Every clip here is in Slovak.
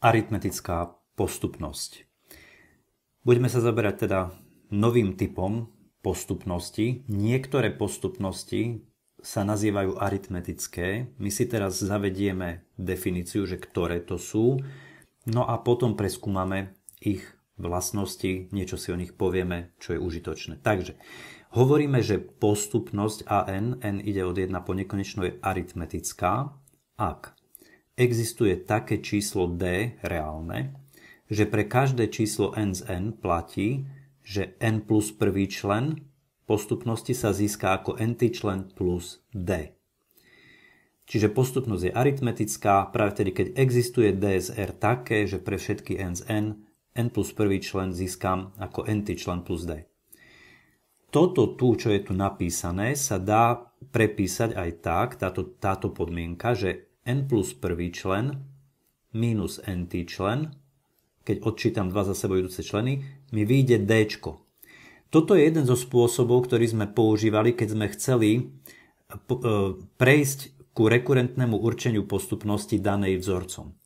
aritmetická postupnosť. Budeme sa zaberať teda novým typom postupnosti. Niektoré postupnosti sa nazývajú aritmetické. My si teraz zavedieme definíciu, že ktoré to sú, no a potom preskúmame ich vlastnosti, niečo si o nich povieme, čo je užitočné. Takže hovoríme, že postupnosť n ide od 1 po nekonečno, je aritmetická, ak existuje také číslo d reálne, že pre každé číslo n z n platí, že n plus prvý člen postupnosti sa získa ako n-ty člen plus d. Čiže postupnosť je aritmetická práve vtedy, keď existuje d z r také, že pre všetky n z n plus prvý člen získam ako n-ty člen plus d. Toto tu, čo je tu napísané, sa dá prepísať aj tak, táto podmienka, že n plus prvý člen minus n-ty člen, keď odčítam dva za sebou idúce členy, mi vyjde d. Toto je jeden zo spôsobov, ktorý sme používali, keď sme chceli prejsť ku rekurentnému určeniu postupnosti danej vzorcom.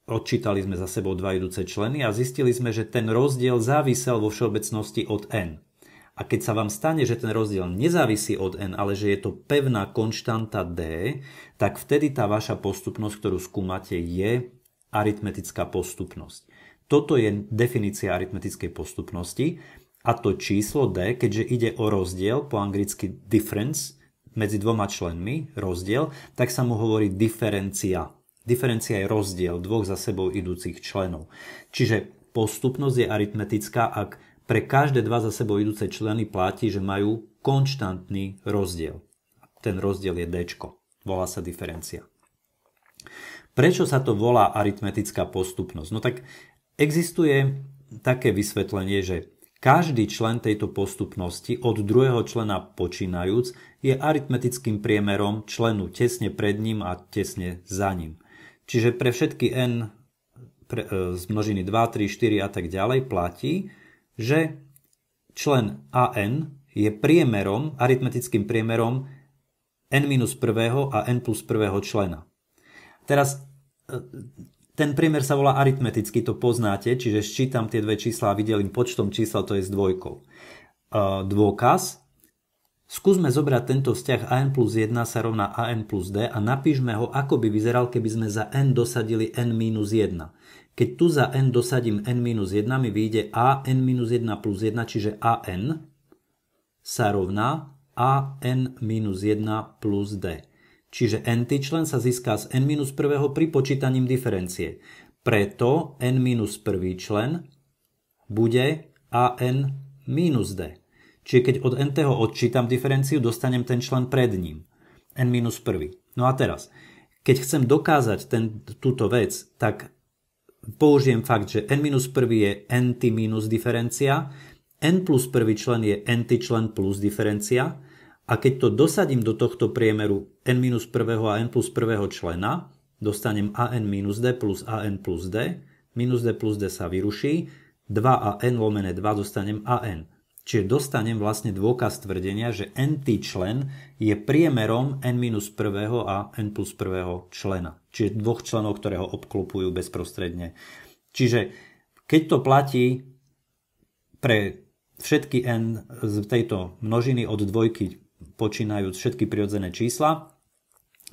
Odčítali sme za sebou dva idúce členy a zistili sme, že ten rozdiel závisel vo všeobecnosti od n. A keď sa vám stane, že ten rozdiel nezávisí od n, ale že je to pevná konštanta d, tak vtedy tá vaša postupnosť, ktorú skúmate, je aritmetická postupnosť. Toto je definícia aritmetickej postupnosti. A to číslo d, keďže ide o rozdiel, po anglicky difference, medzi dvoma členmi, rozdiel, tak sa mu hovorí diferencia. Diferencia je rozdiel dvoch za sebou idúcich členov. Čiže postupnosť je aritmetická, ak pre každé dva za sebou idúce členy platí, že majú konštantný rozdiel. Ten rozdiel je d. Volá sa diferencia. Prečo sa to volá aritmetická postupnosť? No tak existuje také vysvetlenie, že každý člen tejto postupnosti od druhého člena počínajúc je aritmetickým priemerom členu tesne pred ním a tesne za ním. Čiže pre všetky n z množiny 2, 3, 4 a tak ďalej platí, že člen an je priemerom, aritmetickým priemerom n minus prvého a n plus prvého člena. Teraz ten priemer sa volá aritmeticky, to poznáte, čiže sčítam tie dve čísla a vydelím počtom čísel, to je s dvojkou. Dôkaz. Skúsme zobrať tento vzťah an plus 1 sa rovná an plus d a napíšme ho, ako by vyzeral, keby sme za n dosadili n minus 1. Keď tu za n dosadím n minus 1, mi vyjde an minus 1 plus 1, čiže an sa rovná an minus 1 plus d. Čiže n-ty člen sa získa z n minus prvého pri počítaním diferencie. Preto n minus prvý člen bude an minus d. Čiže keď od n-tého odčítam diferenciu, dostanem ten člen pred ním. n minus prvý. No a teraz, keď chcem dokázať túto vec, tak použijem fakt, že n minus prvý je n-ty minus diferencia, n plus prvý člen je n-ty člen plus diferencia, a keď to dosadím do tohto priemeru n minus prvého a n plus prvého člena, dostanem an minus d plus an plus d. Minus d plus d sa vyruší. 2an lomené 2 dostanem an. Čiže dostanem vlastne dôkaz tvrdenia, že n-ty člen je priemerom n minus prvého a n plus prvého člena. Čiže dvoch členov, ktoré ho obklopujú bezprostredne. Čiže keď to platí pre všetky n z tejto množiny od dvojky počínajúc všetky prirodzené čísla,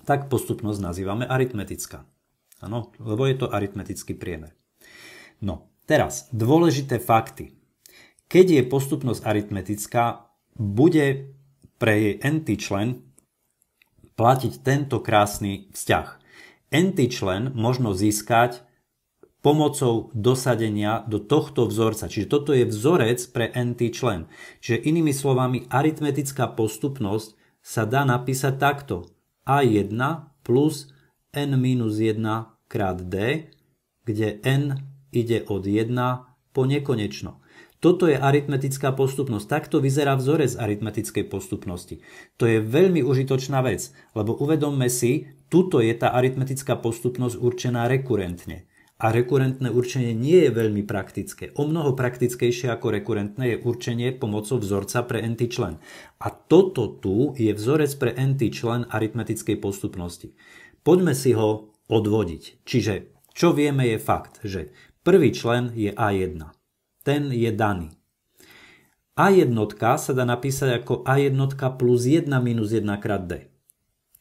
tak postupnosť nazývame aritmetická. Áno, lebo je to aritmetický priemer. No, teraz dôležité fakty. Keď je postupnosť aritmetická, bude pre jej n-ty člen platiť tento krásny vzťah. N-ty člen možno získať pomocou dosadenia do tohto vzorca. Čiže toto je vzorec pre n-ty člen. Čiže inými slovami, aritmetická postupnosť sa dá napísať takto. A1 plus n minus 1 krát d, kde n ide od 1 po nekonečno. Toto je aritmetická postupnosť. Takto vyzerá vzorec aritmetickej postupnosti. To je veľmi užitočná vec, lebo uvedomme si, tuto je tá aritmetická postupnosť určená rekurentne. A rekurentné určenie nie je veľmi praktické. O mnoho praktickejšie ako rekurentné je určenie pomocou vzorca pre n-ty člen. A toto tu je vzorec pre n-ty člen aritmetickej postupnosti. Poďme si ho odvodiť. Čiže Čo vieme je fakt, že prvý člen je A1. Ten je daný. A1 sa dá napísať ako A1 plus 1 minus 1 krát D.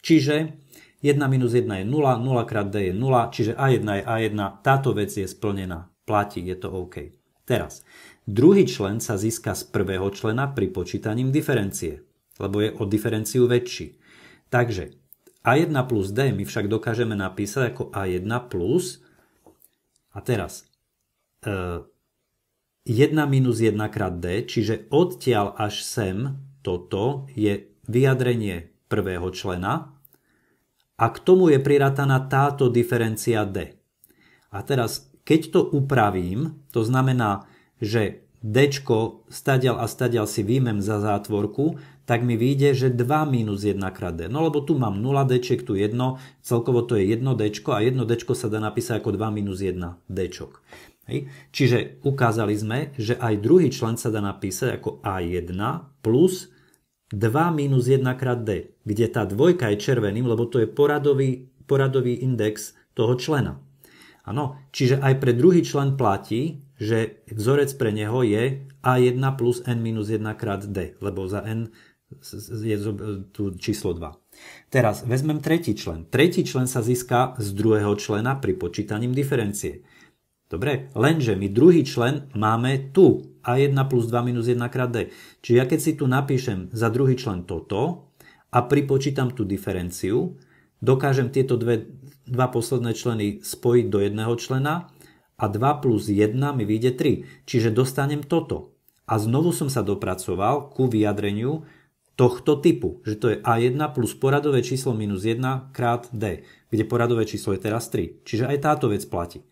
Čiže 1 minus 1 je 0, 0 krát D je 0, čiže A1 je A1, táto vec je splnená, platí, je to OK. Teraz, druhý člen sa získa z prvého člena pri počítaním diferencie, lebo je o diferenciu väčší. Takže A1 plus D my však dokážeme napísať ako A1 plus, a teraz 1 minus 1 krát D, čiže odtiaľ až sem toto je vyjadrenie prvého člena a k tomu je prirátaná táto diferencia D. A teraz, keď to upravím, to znamená, že D stadiaľ a stadiaľ si výjmem za zátvorku, tak mi vyjde, že 2 minus 1 krát D. No lebo tu mám 0 D, tu 1, celkovo to je 1 D a 1 D sa dá napísať ako 2 minus 1 D. Hej. Čiže ukázali sme, že aj druhý člen sa dá napísať ako A1 plus 2 minus 1 krát D, kde tá dvojka je červeným, lebo to je poradový index toho člena. Áno, čiže aj pre druhý člen platí, že vzorec pre neho je A1 plus n minus 1 krát D, lebo za n je tu číslo 2. Teraz vezmem tretí člen. Tretí člen sa získa z druhého člena pri počítaním diferencie. Dobre, lenže my druhý člen máme tu. A1 plus 2 minus 1 krát D. Čiže ja keď si tu napíšem za druhý člen toto a pripočítam tú diferenciu, dokážem tieto dva posledné členy spojiť do jedného člena a 2 plus 1 mi vyjde 3. Čiže dostanem toto. A znovu som sa dopracoval ku vyjadreniu tohto typu, že to je A1 plus poradové číslo minus 1 krát D, kde poradové číslo je teraz 3. Čiže aj táto vec platí.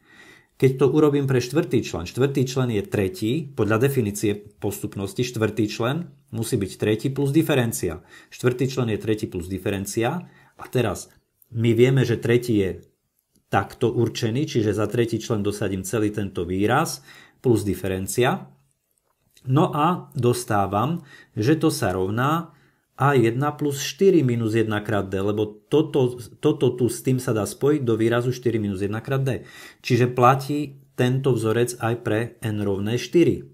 Keď to urobím pre štvrtý člen je tretí, podľa definície postupnosti štvrtý člen musí byť tretí plus diferencia. Štvrtý člen je tretí plus diferencia a teraz my vieme, že tretí je takto určený, čiže za tretí člen dosadím celý tento výraz plus diferencia. No a dostávam, že to sa rovná A1 plus 4 minus 1 krát D, lebo toto tu s tým sa dá spojiť do výrazu 4 minus 1 krát D. Čiže platí tento vzorec aj pre n rovné 4.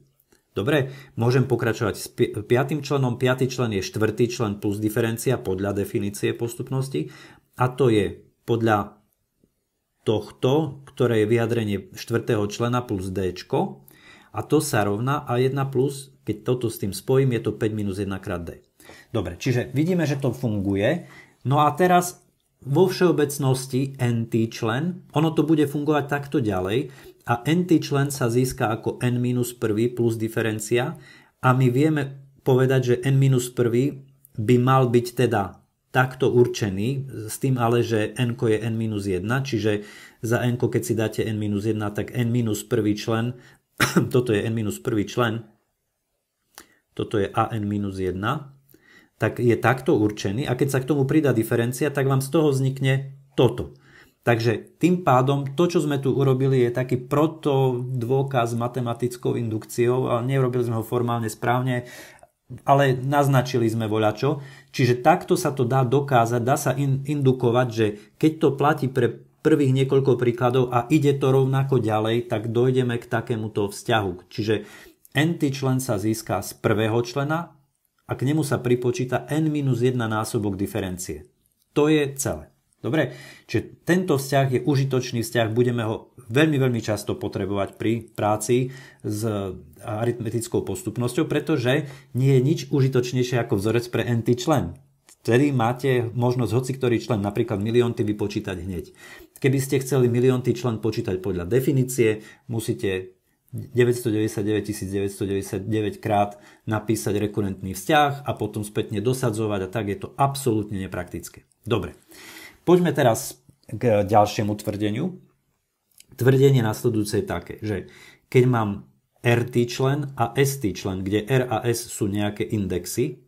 Dobre, môžem pokračovať s piatým členom. Piatý člen je štvrtý člen plus diferencia podľa definície postupnosti a to je podľa tohto, ktoré je vyjadrenie štvrtého člena plus D. A to sa rovná A1 plus, keď toto s tým spojím, je to 5 minus 1 krát D. Dobre, čiže vidíme, že to funguje. No a teraz vo všeobecnosti nt člen, ono to bude fungovať takto ďalej a nt člen sa získa ako n-1 plus diferencia a my vieme povedať, že n-1 by mal byť teda takto určený, s tým ale, že n je n-1, čiže za n, keď si dáte n-1, tak n-1 člen, toto je n-1 člen, toto je an-1, tak je takto určený a keď sa k tomu pridá diferencia, tak vám z toho vznikne toto. Takže tým pádom to, čo sme tu urobili, je taký protodôkaz s matematickou indukciou, ale nerobili sme ho formálne správne, ale naznačili sme voľačo. Čiže takto sa to dá dokázať, dá sa indukovať, že keď to platí pre prvých niekoľko príkladov a ide to rovnako ďalej, tak dojdeme k takémuto vzťahu. Čiže nt člen sa získa z prvého člena a k nemu sa pripočíta n-1 násobok diferencie. To je celé. Dobre? Čiže tento vzťah je užitočný vzťah, budeme ho veľmi, veľmi často potrebovať pri práci s aritmetickou postupnosťou, pretože nie je nič užitočnejšie ako vzorec pre nt člen. Vtedy máte možnosť hociktorý člen, napríklad miliónty, vypočítať hneď. Keby ste chceli miliónty člen počítať podľa definície, musíte 999 999 krát napísať rekurentný vzťah a potom spätne dosadzovať a tak je to absolútne nepraktické. Dobre, poďme teraz k ďalšiemu tvrdeniu. Tvrdenie nasledujúce je také, že keď mám RT člen a ST člen, kde R a S sú nejaké indexy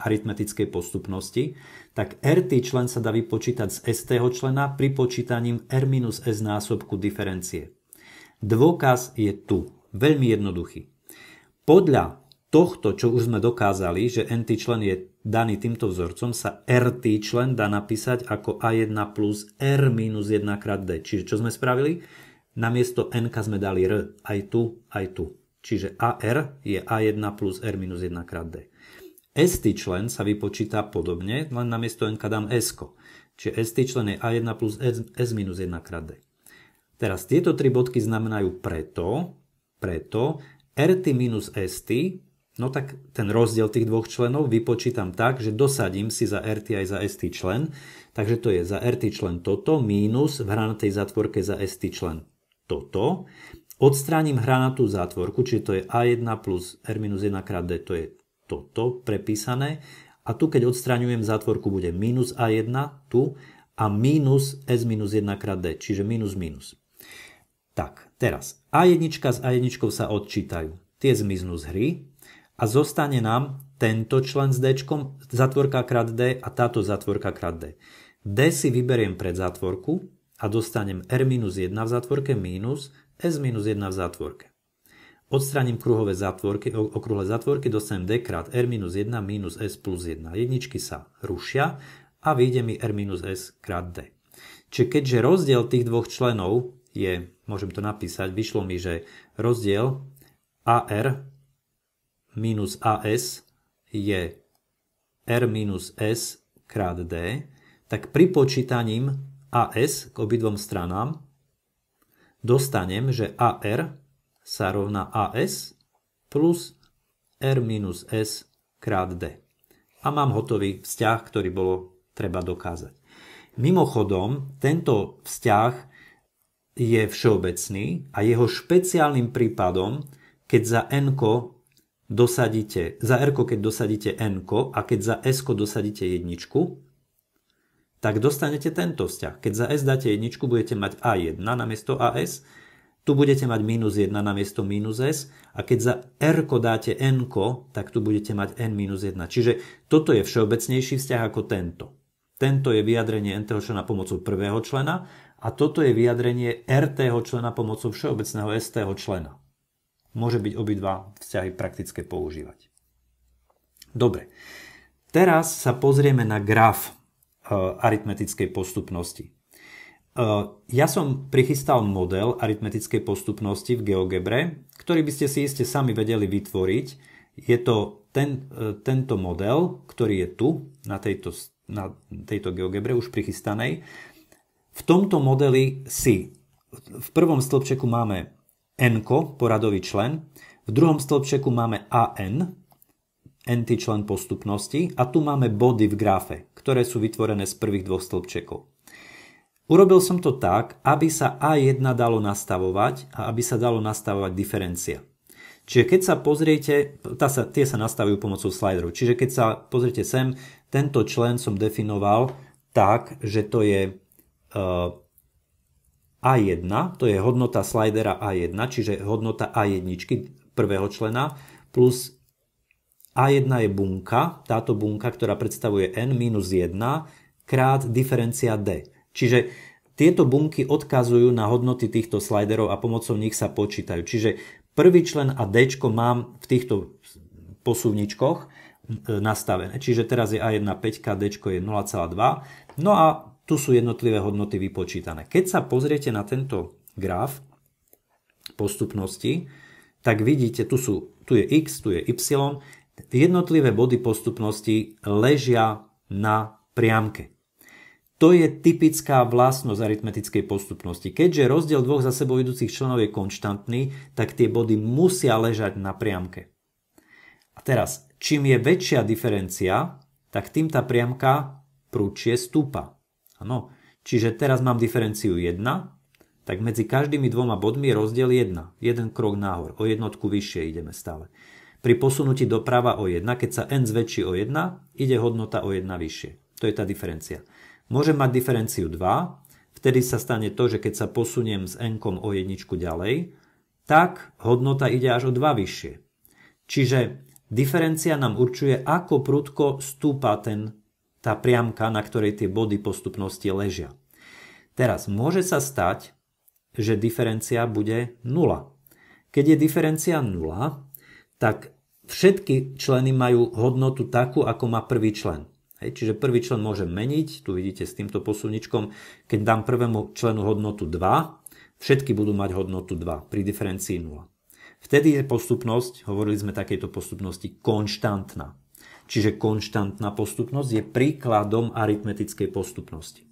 aritmetickej postupnosti, tak RT člen sa dá vypočítať z ST člena pri počítaním R-S násobku diferencie. Dôkaz je tu, veľmi jednoduchý. Podľa tohto, čo už sme dokázali, že nt člen je daný týmto vzorcom, sa rt člen dá napísať ako a1 plus r minus 1 krát d. Čiže čo sme spravili? namiesto n sme dali r, aj tu, aj tu. Čiže AR je A1 plus R minus 1 krát D. ST člen sa vypočíta podobne, len namiesto n dám S. Čiže ST člen je A1 plus S minus 1 krát D. Teraz tieto tri bodky znamenajú preto RT minus ST, no tak ten rozdiel tých dvoch členov vypočítam tak, že dosadím si za RT aj za ST člen, takže to je za RT člen toto minus v hranatej zátvorke za ST člen toto. Odstránim hranatú zátvorku, čiže to je A1 plus R minus 1 krát D, to je toto prepísané. A tu, keď odstráňujem zátvorku, bude minus A1 tu a minus S minus 1 krát D, čiže minus minus. Tak, teraz A1 s A1 sa odčítajú. Tie zmiznú z hry a zostane nám tento člen s D, zátvorka krát D a táto zátvorka krát D. D si vyberiem pred zátvorku a dostanem R minus 1 v zátvorke minus S minus 1 v zátvorke. Odstránim okrúhle zátvorky, dostanem D krát R minus 1 minus S plus 1. Jedničky sa rušia a vyjde mi R minus S krát D. Čiže keďže rozdiel tých dvoch členov je, môžem to napísať, vyšlo mi, že rozdiel AR minus AS je R minus S krát D, tak pri počítaním AS k obidvom stranám dostanem, že AR sa rovná AS plus R minus S krát D. A mám hotový vzťah, ktorý bolo treba dokázať. Mimochodom, tento vzťah je všeobecný a jeho špeciálnym prípadom, keď za n-ko dosadíte, za r-ko keď dosadíte n-ko a keď za s-ko dosadíte jedničku, tak dostanete tento vzťah. Keď za S dáte jedničku, budete mať A1 namiesto AS, tu budete mať minus 1 namiesto minus S a keď za R dáte N, tak tu budete mať N minus 1. Čiže toto je všeobecnejší vzťah ako tento. Tento je vyjadrenie n-tého člena pomocou prvého člena a toto je vyjadrenie r-tého člena pomocou všeobecného s-tého člena. Môže byť obidva vzťahy praktické používať. Dobre, teraz sa pozrieme na graf aritmetickej postupnosti. Ja som prichystal model aritmetickej postupnosti v GeoGebre, ktorý by ste si iste sami vedeli vytvoriť. Je to tento model, ktorý je tu, na tejto GeoGebre už prichystanej. V tomto modeli si v prvom stĺpčeku máme n-ko, poradový člen, v druhom stĺpčeku máme an, n-ty člen postupnosti a tu máme body v grafe, ktoré sú vytvorené z prvých dvoch stĺpčekov. Urobil som to tak, aby sa A1 dalo nastavovať a aby sa dalo nastavovať diferencia. Čiže keď sa pozriete, tie sa nastavujú pomocou sliderov, čiže keď sa pozriete sem, tento člen som definoval tak, že to je A1, to je hodnota slidera A1, čiže hodnota A1 prvého člena, plus A1 je bunka, táto bunka, ktorá predstavuje n minus 1 krát diferencia d. Čiže tieto bunky odkazujú na hodnoty týchto sliderov a pomocou nich sa počítajú. Čiže prvý člen a d mám v týchto posuvničkoch nastavené. Čiže teraz je A1 5, d je 0,2. No a tu sú jednotlivé hodnoty vypočítané. Keď sa pozriete na tento graf postupnosti, tak vidíte, tu je x, tu je y. Jednotlivé body postupnosti ležia na priamke. To je typická vlastnosť aritmetickej postupnosti. Keďže rozdiel dvoch za sebou idúcich členov je konštantný, tak tie body musia ležať na priamke. A teraz, čím je väčšia diferencia, tak tým tá priamka prudšie stúpa. Áno. Čiže teraz mám diferenciu 1, tak medzi každými dvoma bodmi je rozdiel 1. Jeden krok nahor, o jednotku vyššie ideme stále. Pri posunutí doprava o 1, keď sa n zväčší o 1, ide hodnota o 1 vyššie. To je tá diferencia. Môžem mať diferenciu 2, vtedy sa stane to, že keď sa posuniem s n-kom o jedničku ďalej, tak hodnota ide až o 2 vyššie. Čiže diferencia nám určuje, ako prudko stúpa tá priamka, na ktorej tie body postupnosti ležia. Teraz môže sa stať, že diferencia bude 0. Keď je diferencia 0, tak všetky členy majú hodnotu takú, ako má prvý člen. Čiže prvý člen môže meniť, tu vidíte s týmto posuvničkom, keď dám prvému členu hodnotu 2, všetky budú mať hodnotu 2 pri diferencii 0. Vtedy je postupnosť, hovorili sme takejto postupnosti, konštantná. Čiže konštantná postupnosť je príkladom aritmetickej postupnosti.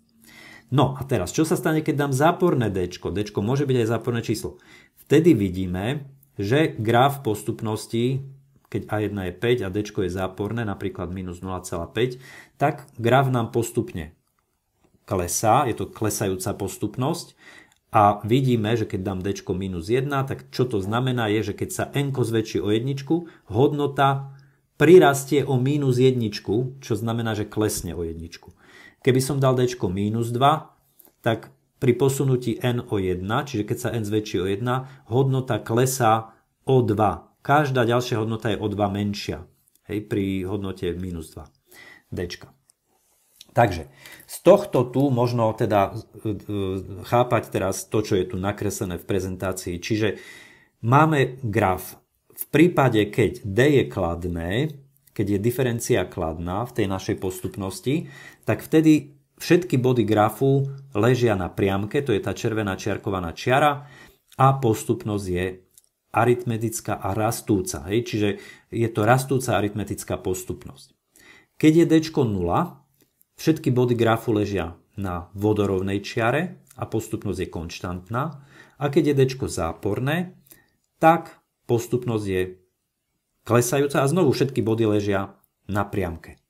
No a teraz, čo sa stane, keď dám záporné D? D môže byť aj záporné číslo. Vtedy vidíme, že graf postupnosti, keď A1 je 5 a D je záporné, napríklad minus 0,5, tak graf nám postupne klesá, je to klesajúca postupnosť a vidíme, že keď dám D minus 1, tak čo to znamená je, že keď sa n zväčší o jedničku, hodnota prirastie o minus jedničku, čo znamená, že klesne o jedničku. Keby som dal D minus 2, tak pri posunutí n o 1, čiže keď sa n zväčší o 1, hodnota klesá o 2. Každá ďalšia hodnota je o 2 menšia. Hej, pri hodnote minus 2. D. Takže z tohto tu možno teda chápať teraz to, čo je tu nakreslené v prezentácii. Čiže máme graf. V prípade, keď D je kladné, keď je diferencia kladná v tej našej postupnosti, tak vtedy všetky body grafu ležia na priamke, to je tá červená čiarkovaná čiara, a postupnosť je aritmetická a rastúca. Hej? Čiže je to rastúca aritmetická postupnosť. Keď je D 0, všetky body grafu ležia na vodorovnej čiare a postupnosť je konštantná. A keď je D záporné, tak postupnosť je klesajúca a znovu všetky body ležia na priamke.